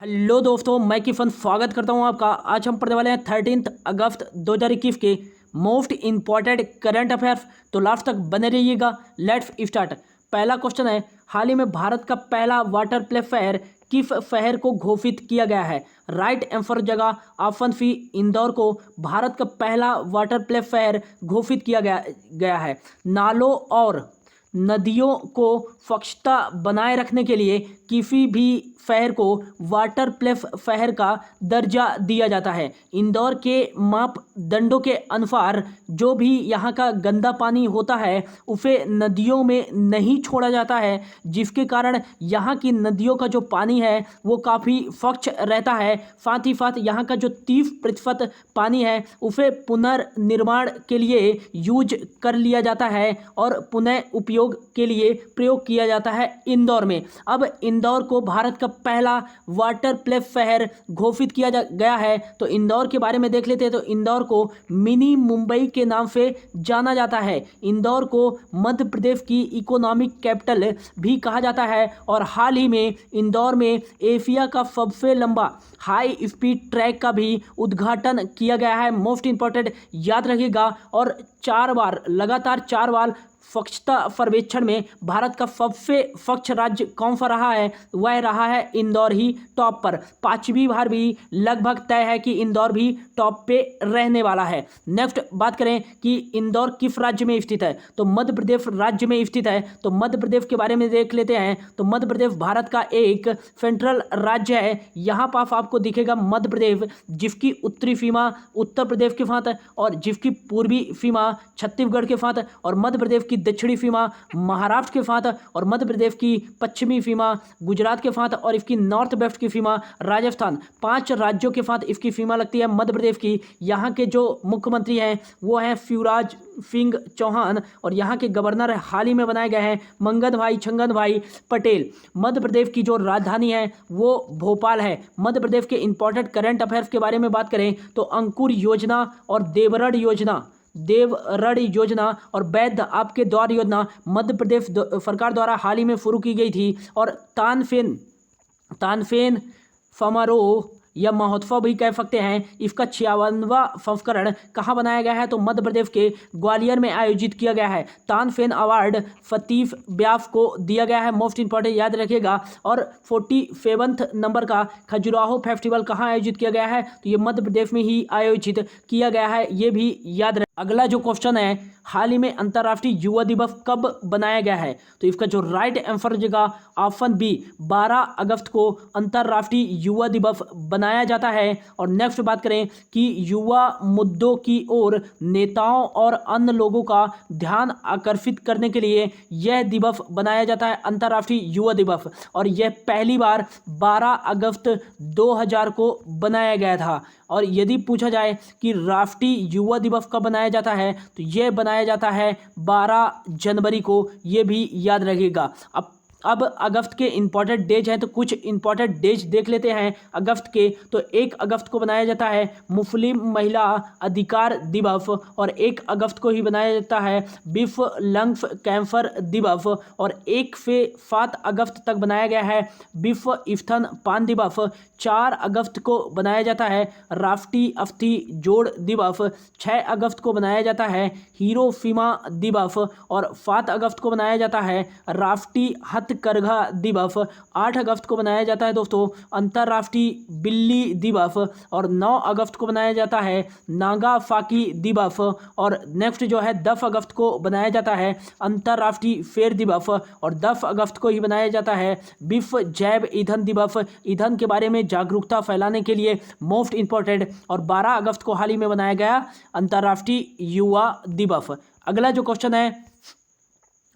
Hello दोस्तों, मैं किफन स्वागत करता हूं आपका। आज हम पढ़ने वाले हैं 13 अगस्त 2021 के मोस्ट इंपॉर्टेंट करंट अफेयर्स। तो लास्ट तक बने रहिएगा। Let's start. पहला क्वेश्चन है, हाल ही में भारत का पहला वाटर प्ले फेयर किस शहर को घोषित किया गया है? राइट आंसर जगह ऑप्शन सी इंदौर को भारत का पहला वाटर प्ले फेयर घोषित किया गया है। नालों और नदियों को स्वच्छता बनाए रखने के लिए किसी भी शहर को वाटर प्ले शहर का दर्जा दिया जाता है। इंदौर के मापदंडों के अनुसार जो भी यहाँ का गंदा पानी होता है उसे नदियों में नहीं छोड़ा जाता है, जिसके कारण यहाँ की नदियों का जो पानी है वो काफ़ी स्वच्छ रहता है। साथ ही साथ यहाँ का जो 30% पानी है उसे पुनर्निर्माण के लिए यूज कर लिया जाता है और पुनः उपयोग के लिए प्रयोग किया जाता है इंदौर में। अब इंदौर को भारत का पहला वाटर प्ले शहर घोषित किया गया है। तो इंदौर के बारे में देख लेते हैं। तो इंदौर को मिनी मुंबई के नाम से जाना जाता है। इंदौर को मध्य प्रदेश की इकोनॉमिक कैपिटल भी कहा जाता है और हाल ही में इंदौर में एशिया का सबसे लंबा हाई स्पीड ट्रैक का भी उद्घाटन किया गया है। मोस्ट इंपॉर्टेंट याद रखिएगा। और लगातार 4 बार स्वच्छता सर्वेक्षण में भारत का सबसे स्वच्छ राज्य कौन सा रहा है? वह रहा है इंदौर ही टॉप पर। 5वीं बार भी लगभग तय है कि इंदौर भी टॉप पे रहने वाला है। नेक्स्ट बात करें कि इंदौर किस राज्य में स्थित है? तो मध्य प्रदेश राज्य में स्थित है। तो मध्य प्रदेश के बारे में देख लेते हैं। तो मध्य प्रदेश भारत का एक सेंट्रल राज्य है। यहाँ पास आपको दिखेगा मध्य प्रदेश, जिसकी उत्तरी सीमा उत्तर प्रदेश के साथ और जिसकी पूर्वी सीमा छत्तीसगढ़ के साथ और मध्य प्रदेश की दक्षिणी सीमा महाराष्ट्र के साथ और मध्य प्रदेश की पश्चिमी सीमा गुजरात के साथ और इसकी नॉर्थ वेस्ट की सीमा राजस्थान। 5 राज्यों के साथ इसकी सीमा लगती है मध्य प्रदेश की। यहाँ के जो मुख्यमंत्री हैं वो हैं शिवराज सिंह चौहान और यहाँ के गवर्नर हाल ही में बनाए गए हैं छंगन भाई पटेल। मध्य प्रदेश की जो राजधानी है वो भोपाल है। मध्य प्रदेश के इंपॉर्टेंट करंट अफेयर्स के बारे में बात करें तो अंकुर योजना और देवरड़ योजना और वैध आपके द्वार योजना मध्य प्रदेश सरकार द्वारा हाल ही में शुरू की गई थी। और तानसेन समारोह या महोत्सव भी कह सकते हैं, इसका 56वां संस्करण कहाँ बनाया गया है? तो मध्य प्रदेश के ग्वालियर में आयोजित किया गया है। तानसेन अवार्ड सतीश व्यास को दिया गया है। मोस्ट इंपॉर्टेंट याद रखिएगा। और 47वें नंबर का खजुराहो फेस्टिवल कहाँ आयोजित किया गया है? तो ये मध्य प्रदेश में ही आयोजित किया गया है, ये भी याद रखें। अगला जो क्वेश्चन है, हाल ही में अंतर्राष्ट्रीय युवा दिवस कब बनाया गया है? तो इसका जो राइट आंसर जगह ऑप्शन बी 12 अगस्त को अंतर्राष्ट्रीय युवा दिवस बनाया जाता है। और नेक्स्ट बात करें कि युवा मुद्दों की ओर नेताओं और अन्य लोगों का ध्यान आकर्षित करने के लिए यह दिवस बनाया जाता है, अंतर्राष्ट्रीय युवा दिवस। और यह पहली बार 12 अगस्त 2000 को बनाया गया था। और यदि पूछा जाए कि राष्ट्रीय युवा दिवस कब बनाया जाता है तो यह बनाया जाता है 12 जनवरी को, यह भी याद रखिएगा। अब अगस्त के इंपॉर्टेंट डेज हैं तो कुछ इंपॉर्टेंट डेज देख लेते हैं अगस्त के। तो 1 अगस्त को बनाया जाता है मुस्लिम महिला अधिकार दिवस और 1 अगस्त को ही बनाया जाता है विश्व लंग्स कैंसर दिवस और 1 से 7 अगस्त तक बनाया गया है विश्व स्तनपान दिवस। 4 अगस्त को बनाया जाता है राष्ट्रीय अस्थि जोड़ दिवस। 6 अगस्त को बनाया जाता है हिरोशिमा दिवस और 7 अगस्त को बनाया जाता है राष्ट्रीय हथकरघा दिवस। 8 अगस्त को बनाया जाता है दोस्तों अंतर्राष्ट्रीय बिल्ली दिवस और 9 अगस्त को बनाया जाता है नागासाकी दिवस। और नेक्स्ट जो है 10 अगस्त को बनाया जाता है अंतर्राष्ट्रीय शेर दिवस और 10 अगस्त को ही बनाया जाता है विश्व जैव ईंधन दिवस, ईंधन के बारे में जागरूकता फैलाने के लिए मोस्ट इंपॉर्टेंट। और 12 अगस्त को हाल ही में बनाया गया अंतर्राष्ट्रीय युवा दिवस। अगला जो क्वेश्चन है,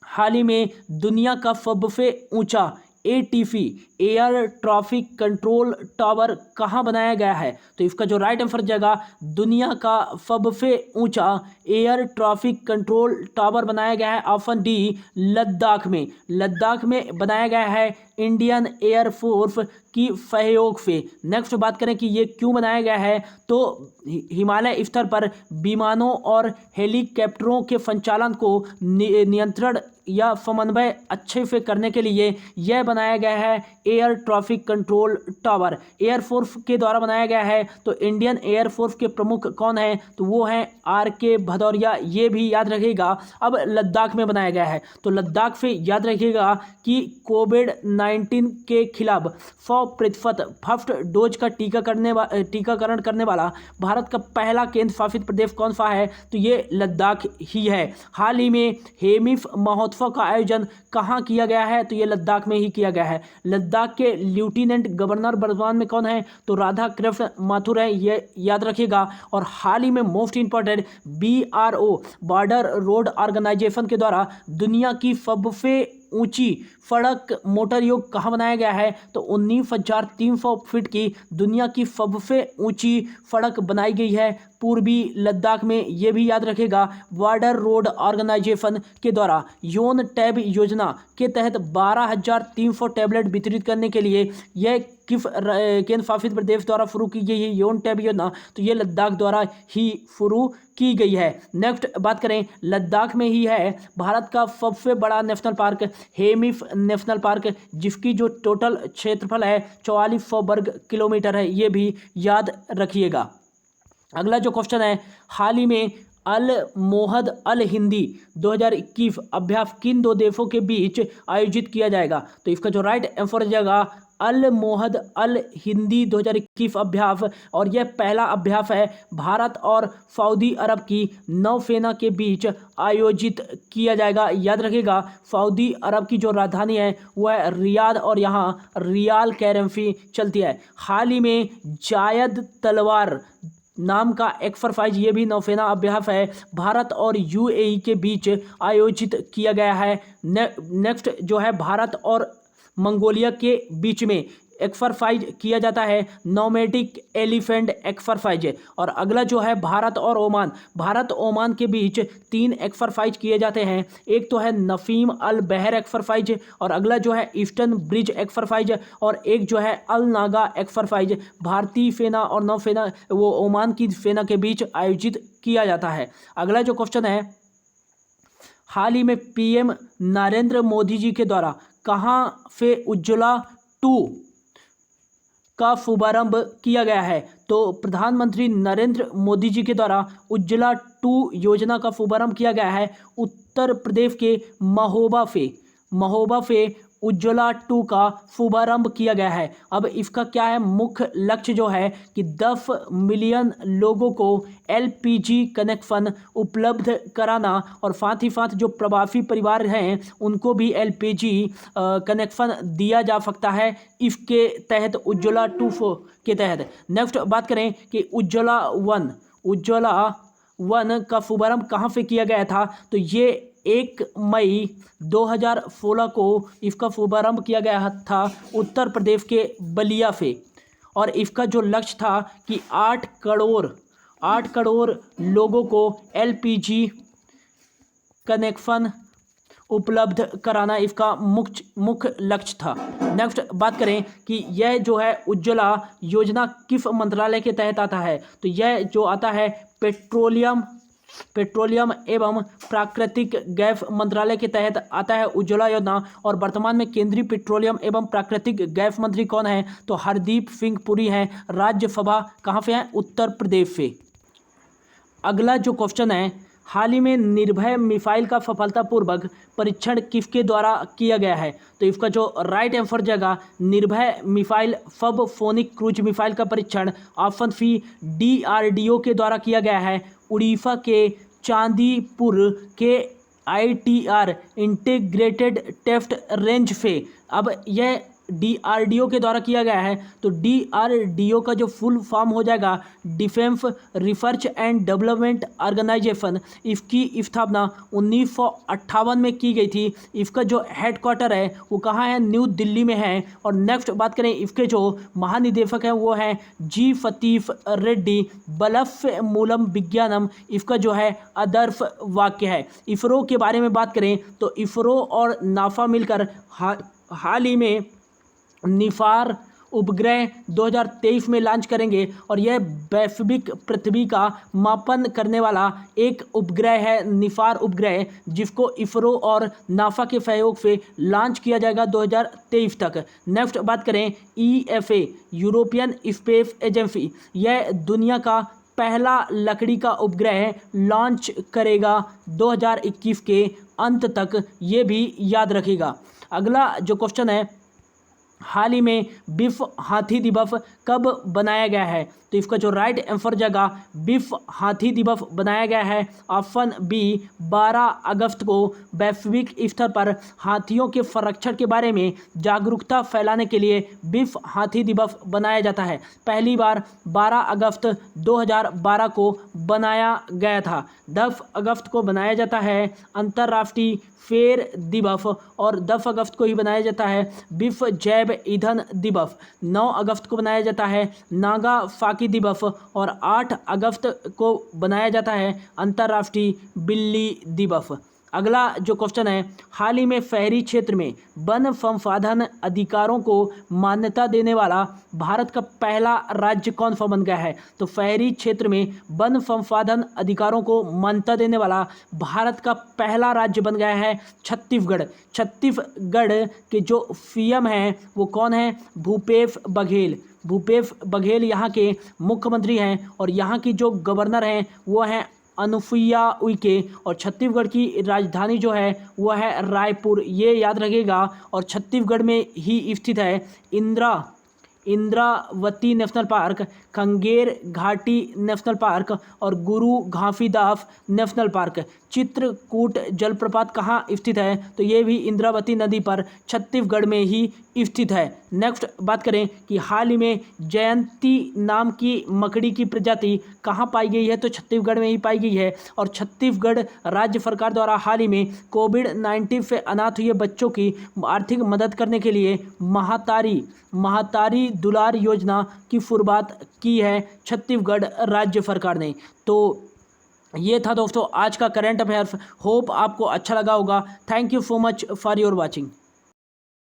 हाल ही में दुनिया का सबसे ऊंचा ATC air traffic control tower कहाँ बनाया गया है? तो इसका जो राइट आंसर जगह दुनिया का सबसे ऊंचा एयर ट्रैफिक कंट्रोल टावर बनाया गया है ऑप्शन डी लद्दाख में। लद्दाख में बनाया गया है इंडियन एयरफोर्स की सहयोग से। नेक्स्ट बात करें कि ये क्यों बनाया गया है, तो हिमालय स्तर पर विमानों और हेलीकॉप्टरों के संचालन को नियंत्रण या समन्वय अच्छे से करने के लिए यह बनाया गया है air traffic control tower. Air force के द्वारा बनाया गया है। तो इंडियन एयरफोर्स के प्रमुख कौन हैं, तो वो हैं RK भदौरिया, ये भी याद रखिएगा। अब लद्दाख में बनाया गया है, तो लद्दाख से याद रखिएगा कि कोविड-19 के खिलाफ 100% फर्स्ट डोज का टीकाकरण करने वाला भारत का पहला केंद्र शासित प्रदेश कौन सा है, तो ये लद्दाख ही है। हाल ही में हेमिफ महोत्सव का आयोजन कहाँ किया गया है, तो ये लद्दाख में ही किया गया है। लद्दाख के लेफ्टिनेंट गवर्नर वर्तमान में कौन है, तो राधा कृष्ण माथुर है, ये याद रखिएगा। और हाल ही में most important BRO border road organisation के द्वारा दुनिया की सबसे ऊंची सड़क मोटर योग कहाँ बनाया गया है, तो 19,300 फीट की दुनिया की सबसे ऊंची सड़क बनाई गई है पूर्वी लद्दाख में, ये भी याद रखेगा। बॉर्डर रोड ऑर्गेनाइजेशन के द्वारा योन टैब योजना के तहत 12,300 टैबलेट वितरित करने के लिए यह किस केंद्र शासित प्रदेश द्वारा शुरू की गई है योन टैब योजना, तो ये लद्दाख द्वारा ही शुरू की गई है। नेक्स्ट बात करें, लद्दाख में ही है भारत का सबसे बड़ा नेशनल पार्क हेमिफ नेशनल पार्क, जिसकी जो टोटल क्षेत्रफल है 4400 वर्ग किलोमीटर है, ये भी याद रखिएगा। अगला जो क्वेश्चन है, हाल ही में अल मोहद अल हिंदी 2021 अभ्यास किन दो देशों के बीच आयोजित किया जाएगा, तो इसका जो राइट आंसर हो जाएगा अल मोहद अल हिंदी 2021 अभ्यास। और यह पहला अभ्यास है भारत और सऊदी अरब की नौसेना के बीच आयोजित किया जाएगा। याद रखिएगा, सऊदी अरब की जो राजधानी है वह है रियाद और यहाँ रियाल करेंसी चलती है। हाल ही में जायद तलवार नाम का एक्सरसाइज, ये भी नौसेना अभ्यास है, भारत और UAE के बीच आयोजित किया गया है। नेक्स्ट जो है भारत और मंगोलिया के बीच में एक्सरसाइज किया जाता है नोमैडिक एलिफेंट एक्सरसाइज। और अगला जो है भारत ओमान के बीच 3 एक्सरसाइज किए जाते हैं। एक तो है नसीम अल बहर एक्सरसाइज, और अगला जो है ईस्टर्न ब्रिज एक्सरसाइज, और एक जो है अल नागा एक्सरसाइज भारतीय सेना और नौसेना वो ओमान की सेना के बीच आयोजित किया जाता है। अगला जो क्वेश्चन है, हाल ही में PM नरेंद्र मोदी जी के द्वारा कहाँ से उज्ज्वला 2 का शुभारंभ किया गया है, तो प्रधानमंत्री नरेंद्र मोदी जी के द्वारा उज्ज्वला 2 योजना का शुभारंभ किया गया है उत्तर प्रदेश के महोबा से उज्ज्वला 2 का शुभारंभ किया गया है। अब इसका क्या है मुख्य लक्ष्य, जो है कि 10 मिलियन लोगों को LPG कनेक्शन उपलब्ध कराना, और साथ ही साथ जो प्रवासी परिवार हैं उनको भी LPG कनेक्शन दिया जा सकता है इसके तहत, उज्ज्वला 2 के तहत। नेक्स्ट बात करें कि उज्ज्वला 1 का शुभारंभ कहाँ से किया गया था, तो ये 1 मई 2016 को इसका शुभारंभ किया गया था उत्तर प्रदेश के बलिया से। और इसका जो लक्ष्य था कि 8 करोड़ लोगों को LPG कनेक्शन उपलब्ध कराना इसका मुख्य लक्ष्य था। नेक्स्ट बात करें कि यह जो है उज्ज्वला योजना किस मंत्रालय के तहत आता है, तो यह जो आता है पेट्रोलियम एवं प्राकृतिक गैस मंत्रालय के तहत आता है उज्ज्वला योजना। और वर्तमान में केंद्रीय पेट्रोलियम एवं प्राकृतिक गैस मंत्री कौन है, तो हरदीप सिंह पुरी हैं। राज्यसभा कहाँ से है, उत्तर प्रदेश से। अगला जो क्वेश्चन है, हाल ही में निर्भय मिसाइल का सफलतापूर्वक परीक्षण किसके द्वारा किया गया है, तो इसका जो राइट आंसर जाएगा निर्भय मिसाइल सब फोनिक क्रूज मिसाइल का परीक्षण ऑप्शन सी DRDO के द्वारा किया गया है उड़ीसा के चांदीपुर के ITR इंटीग्रेटेड टेस्ट रेंज से। अब यह DRDO के द्वारा किया गया है, तो DRDO का जो फुल फॉर्म हो जाएगा defence research and development organisation. इसकी स्थापना 1958 में की गई थी। इसका जो हेडक्वार्टर है वो कहाँ है, न्यू दिल्ली में है। और नेक्स्ट बात करें, इसके जो महानिदेशक हैं वो हैं G सतीश रेड्डी। बलफ मूलम विज्ञानम इसका जो है आदर्श वाक्य है। इसरो के बारे में बात करें तो इसरो और नासा मिलकर हाल ही में निफार उपग्रह 2023 में लॉन्च करेंगे और यह वैश्विक पृथ्वी का मापन करने वाला एक उपग्रह है, निफार उपग्रह, जिसको इसरो और नासा के सहयोग से लॉन्च किया जाएगा 2023 तक। नेक्स्ट बात करें ESA, यूरोपियन स्पेस एजेंसी, यह दुनिया का पहला लकड़ी का उपग्रह लॉन्च करेगा 2021 के अंत तक, ये भी याद रखिएगा। अगला जो क्वेश्चन है, हाल ही में विश्व हाथी दिवस कब बनाया गया है? तो इसका जो राइट आंसर जाएगा, विश्व हाथी दिवस बनाया गया है ऑप्शन बी 12 अगस्त को। वैश्विक स्तर पर हाथियों के संरक्षण के बारे में जागरूकता फैलाने के लिए विश्व हाथी दिवस बनाया जाता है। पहली बार 12 अगस्त 2012 को बनाया गया था। 10 अगस्त को बनाया जाता है अंतर्राष्ट्रीय फेर दिवस और 10 अगस्त को ही बनाया जाता है विश्व जैव ईंधन दिवस। 9 अगस्त को बनाया जाता है नागासाकी दिवस और 8 अगस्त को बनाया जाता है अंतर्राष्ट्रीय बिल्ली दिवस। अगला जो क्वेश्चन है, हाल ही में शहरी क्षेत्र में वन संसाधन अधिकारों को मान्यता देने वाला भारत का पहला राज्य कौन सा बन गया है? तो शहरी क्षेत्र में वन संसाधन अधिकारों को मान्यता देने वाला भारत का पहला राज्य बन गया है छत्तीसगढ़। छत्तीसगढ़ के जो सीएम हैं वो कौन है? भूपेश बघेल। भूपेश बघेल यहाँ के मुख्यमंत्री हैं और यहाँ की जो गवर्नर हैं वो हैं अनुसुईया उइके और छत्तीसगढ़ की राजधानी जो है वो है रायपुर, ये याद रखिएगा। और छत्तीसगढ़ में ही स्थित है इंद्रावती नेशनल पार्क, खंगेर घाटी नेशनल पार्क और गुरु घासीदास नेशनल पार्क। चित्रकूट जलप्रपात कहाँ स्थित है? तो ये भी इंद्रावती नदी पर छत्तीसगढ़ में ही स्थित है। नेक्स्ट बात करें कि हाल ही में जयंती नाम की मकड़ी की प्रजाति कहाँ पाई गई है? तो छत्तीसगढ़ में ही पाई गई है। और छत्तीसगढ़ राज्य सरकार द्वारा हाल ही में कोविड-19 से अनाथ हुए बच्चों की आर्थिक मदद करने के लिए महातारी दुलार योजना की शुरुआत की है छत्तीसगढ़ राज्य सरकार ने। तो ये था दोस्तों आज का करंट अफेयर्स। होप आपको अच्छा लगा होगा। Thank you so much for your watching.